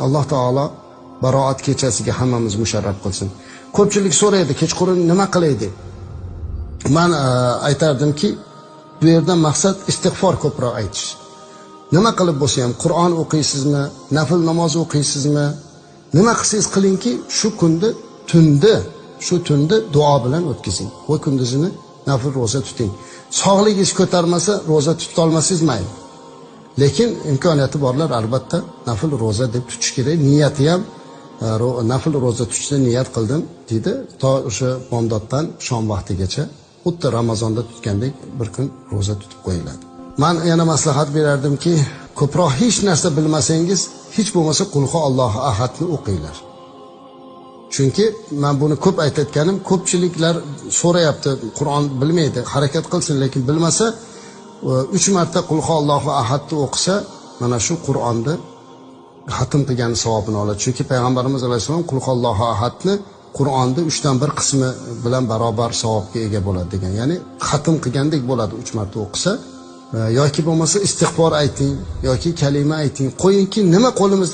Alloh taolo baroat kechasiga hammamiz musharraf qilsin. Ko'pchilik so'raydi, kechqurun nima qilay deb. Men aytardimki, bu yerdan maqsad istig'for ko'proq aytish. Nima qilib bo'lsa ham Qur'on o'qiysizmi, nafl namoz o'qiysizmi, nima qilsangiz qilingki, shu tunda duo bilan o'tkazing. Va kunduzini nafl roza tuting. Sog'ligingiz ko'tarmasa, roza tuta olmasangiz mayli. Lekin imkoniyati borlar albatta nafl roza deb tutish kerak. Niyati ham nafl roza tutishni niyat qildim deydi. To o'sha bomdoddan shom vaqtigacha xuddi Ramazonda tutgandek bir kun roza tutib qo'yiladi. Men yana maslahat berardimki, ko'proq hech narsa bilmasangiz, hech bo'lmasa qulhu Allohu ahadni o'qinglar. Chunki men buni ko'p aytayotganim, ko'pchiliklar so'rayapti, Qur'on bilmaydi, harakat qilsin, lekin bilmasa 3 marta qulhu Allohu ahadni o'qisa, mana shu Qur'onni xatm qilgani savobini oladi. Chunki payg'ambarimiz alayhisalom qulhu Allohu ahadni Qur'onni 3dan 1 qismi bilan barobar savobga ega bo'ladi degan. Ya'ni xatm qilgandek bo'ladi 3 marta o'qisa. Yoki bo'lmasa istig'for ayting yoki kalima ayting, qo'yingki nima qo'limizdan